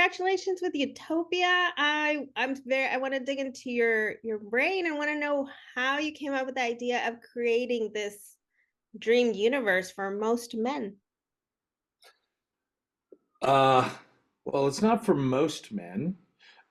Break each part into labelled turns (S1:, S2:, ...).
S1: congratulations with Utopia. I want to dig into your brain and want to know how you came up with the idea of creating this dream universe for most men.
S2: Uh, well, it's not for most men.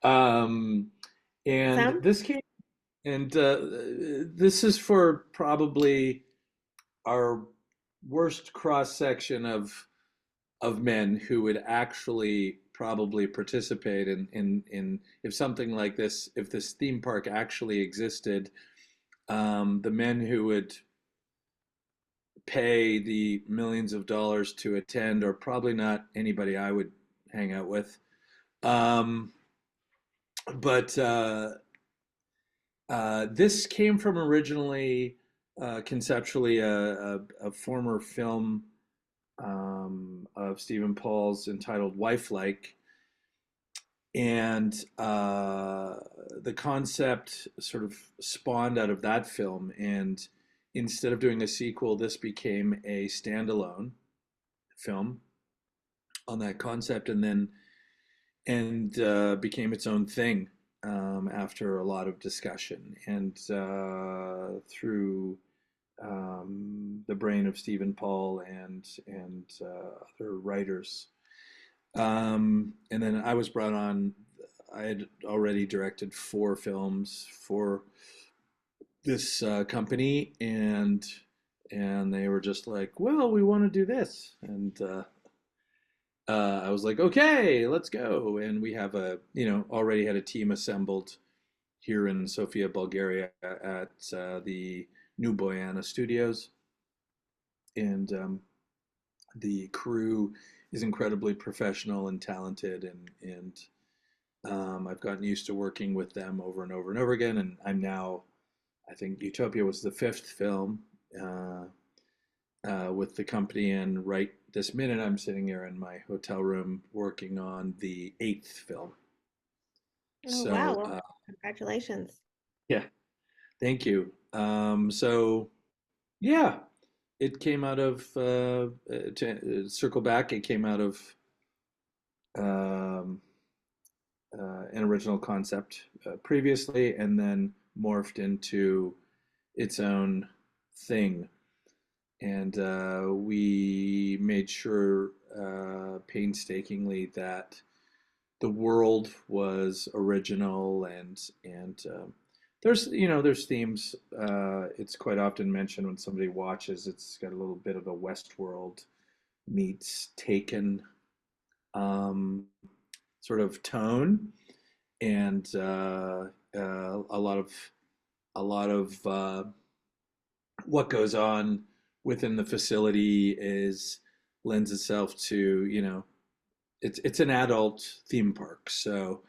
S2: Um, and
S1: Some?
S2: this came, and this is for probably our worst cross section of men who would actually probably participate in if something like this, if this theme park actually existed, the men who would pay the millions of dollars to attend are probably not anybody I would hang out with. Um, but this came from originally conceptually a former film of Stephen Paul's entitled Wifelike. And the concept sort of spawned out of that film. And instead of doing a sequel, this became a standalone film on that concept, and then and became its own thing after a lot of discussion and through the brain of Stephen Paul and other writers. And then I was brought on. I had already directed 4 films for this company, and they were just like, "Well, we want to do this," and I was like, "Okay, let's go." And we have already had a team assembled here in Sofia, Bulgaria, at the New Boyana Studios, and the crew is incredibly professional and talented, and I've gotten used to working with them over and over and over again. And I'm now, I think Utopia was the 5th film with the company, and right this minute I'm sitting here in my hotel room working on the 8th film.
S1: Oh, wow.
S2: So
S1: Well, congratulations.
S2: yeah, thank you. So yeah, it came out of to circle back. It came out of um, an original concept previously, and then morphed into its own thing. And we made sure painstakingly that the world was original, and there's themes. It's quite often mentioned when somebody watches. It's got a little bit of a Westworld meets Taken um, sort of tone, and a lot of what goes on within the facility is lends itself to it's an adult theme park, so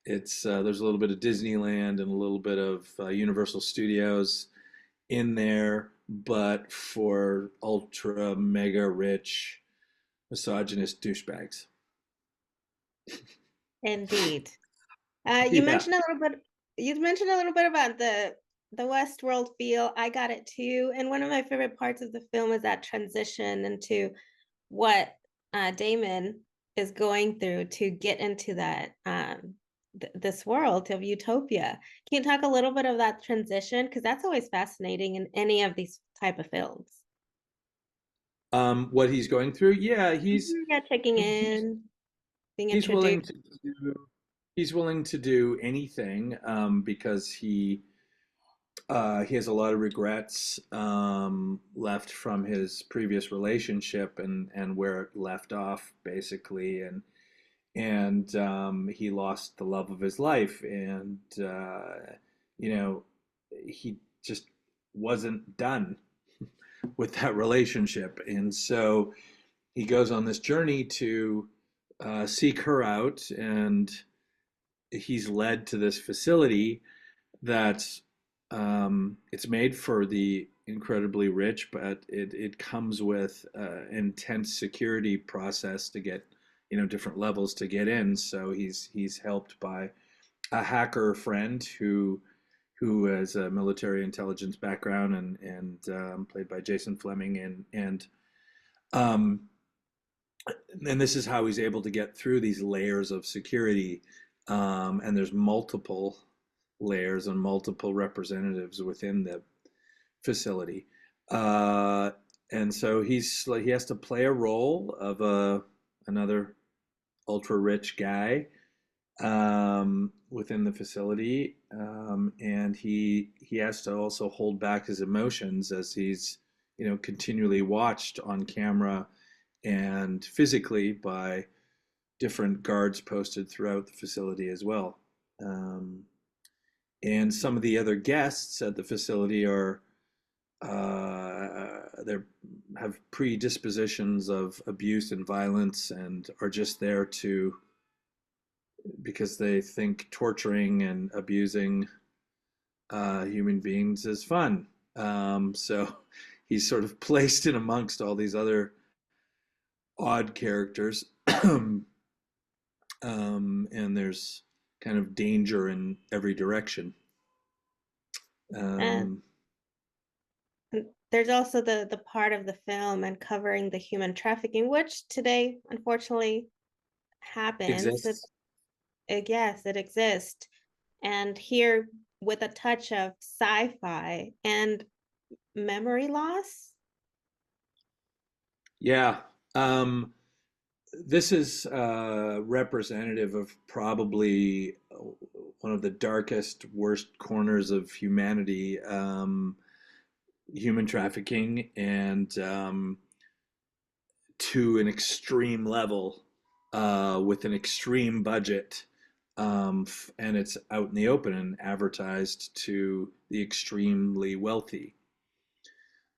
S2: it's there's a little bit of Disneyland and a little bit of Universal Studios in there, but for ultra mega rich misogynist douchebags.
S1: Indeed. You
S2: Yeah.
S1: mentioned a little bit. You mentioned a little bit about the Westworld feel. I got it too. And one of my favorite parts of the film is that transition into what Damon is going through to get into that this world of Utopia. Can you talk a little bit of that transition? Because that's always fascinating in any of these type of films.
S2: What he's going through, yeah,
S1: Yeah, checking
S2: he's
S1: in, being
S2: he's
S1: introduced.
S2: willing to do he's willing to do anything because he has a lot of regrets left from his previous relationship and where it left off basically, and he lost the love of his life, and you know he just wasn't done with that relationship, and so he goes on this journey to seek her out, and he's led to this facility that's it's made for the incredibly rich, but it comes with intense security process to get different levels to get in. So he's helped by a hacker friend who has a military intelligence background, and played by Jason Flemyng, and um, And this is how he's able to get through these layers of security. And there's multiple layers and multiple representatives within the facility. Uh, and so he has to play a role of another ultra rich guy within the facility, and he has to also hold back his emotions as he's continually watched on camera and physically by different guards posted throughout the facility as well. Um, and some of the other guests at the facility are they have predispositions of abuse and violence and are just there to because they think torturing and abusing human beings is fun. So he's sort of placed in amongst all these other odd characters. And there's kind of danger in every direction.
S1: And
S2: Um,
S1: there's also the part of the film uncovering the human trafficking, which today unfortunately happens.
S2: exists.
S1: Yes, it exists. And here with a touch of sci-fi and memory loss.
S2: Yeah. Um, this is representative of probably one of the darkest, worst corners of humanity, human trafficking, and to an extreme level with an extreme budget. And it's out in the open and advertised to the extremely wealthy.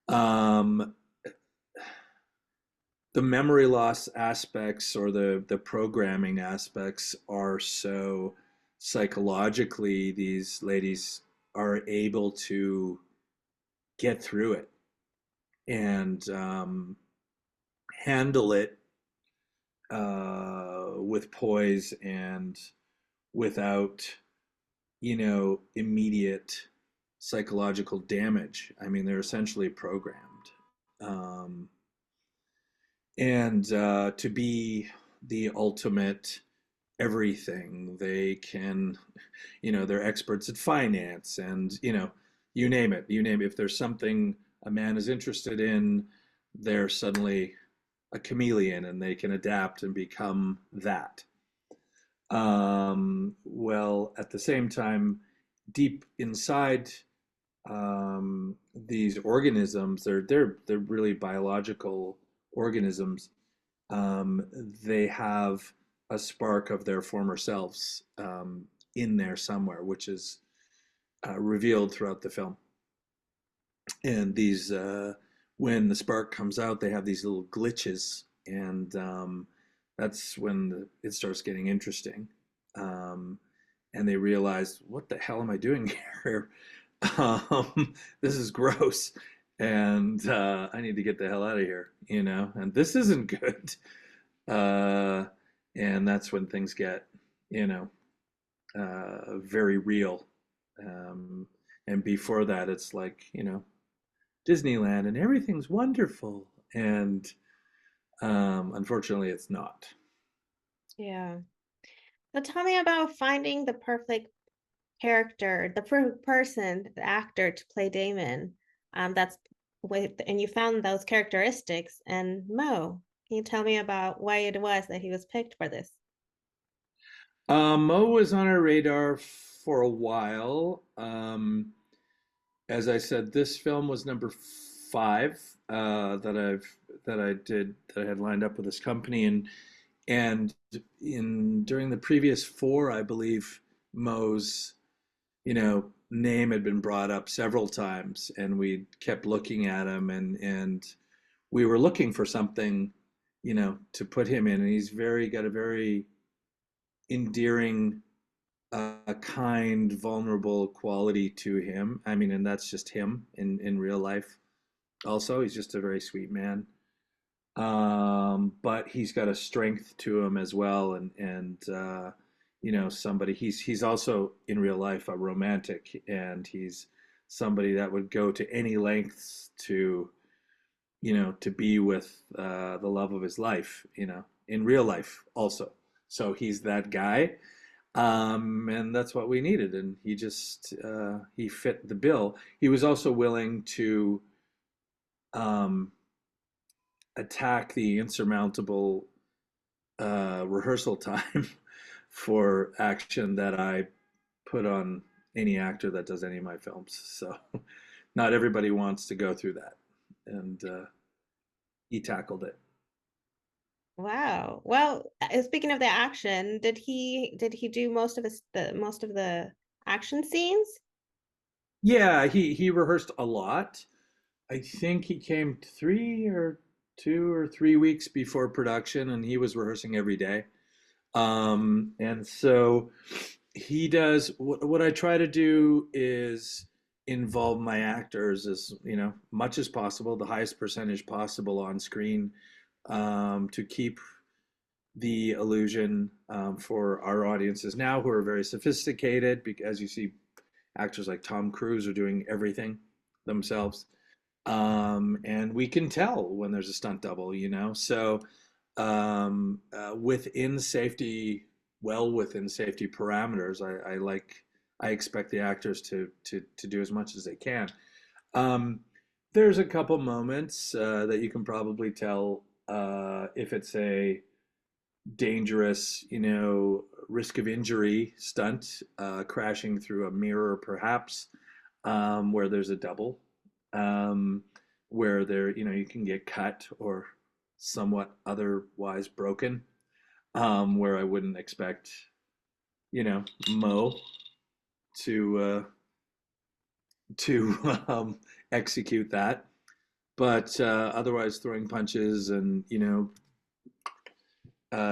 S2: Um, the memory loss aspects or the programming aspects are so psychologically these ladies are able to get through it and handle it with poise and without immediate psychological damage. I mean, they're essentially programmed. Um, and to be the ultimate everything. They can, they're experts at finance and, you name it. You name it. If there's something a man is interested in, they're suddenly a chameleon and they can adapt and become that. Well, at the same time, deep inside these organisms, they're really biological organisms. Um, they have a spark of their former selves in there somewhere, which is revealed throughout the film. And these, when the spark comes out, they have these little glitches, and that's when it starts getting interesting. Um, and they realize, what the hell am I doing here? This is gross, and I need to get the hell out of here, and this isn't good. Uh, and that's when things get, you know, very real. Um, and before that, it's like, Disneyland and everything's wonderful. And unfortunately, it's not.
S1: Yeah. So tell me about finding the perfect character, the person, the actor to play Damon. That's with, and you found those characteristics. And Mo, can you tell me about why it was that he was picked for this?
S2: Mo was on our radar for a while. As I said, this film was number five that I had lined up with this company, and in during the previous four, I believe Mo's name had been brought up several times, and we kept looking at him, and we were looking for something to put him in, and he's very got a very endearing kind, vulnerable quality to him. I mean, and that's just him in real life. Also, he's just a very sweet man. But he's got a strength to him as well, and somebody he's also in real life a romantic, and he's somebody that would go to any lengths to to be with the love of his life, in real life also. So he's that guy, and that's what we needed. And he fit the bill. He was also willing to um, attack the insurmountable rehearsal time for action that I put on any actor that does any of my films. So not everybody wants to go through that, and he tackled it.
S1: Wow. Well, speaking of the action, did he do most of the action scenes?
S2: Yeah, he rehearsed a lot. I think he came 2 or 3 weeks before production, and he was rehearsing every day. And so he does what I try to do is involve my actors as much as possible, the highest percentage possible on screen, to keep the illusion, for our audiences now who are very sophisticated, because you see actors like Tom Cruise are doing everything themselves. And we can tell when there's a stunt double. So within safety, well within safety parameters, I expect the actors to do as much as they can. Um, there's a couple moments that you can probably tell if it's a dangerous, risk of injury stunt, crashing through a mirror, perhaps, where there's a double, um, where you can get cut or somewhat otherwise broken, where I wouldn't expect, Mo to to execute that. But otherwise, throwing punches and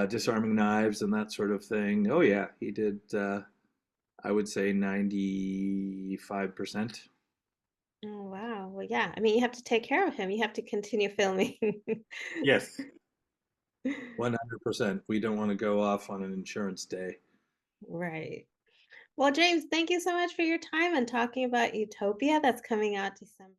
S2: disarming knives and that sort of thing. Oh yeah, he did. I would say 95%.
S1: Oh, wow. Well, yeah. I mean, you have to take care of him. You have to continue filming.
S2: Yes, 100%. We don't want to go off on an insurance day.
S1: Right. Well, James, thank you so much for your time and talking about Utopia that's coming out December.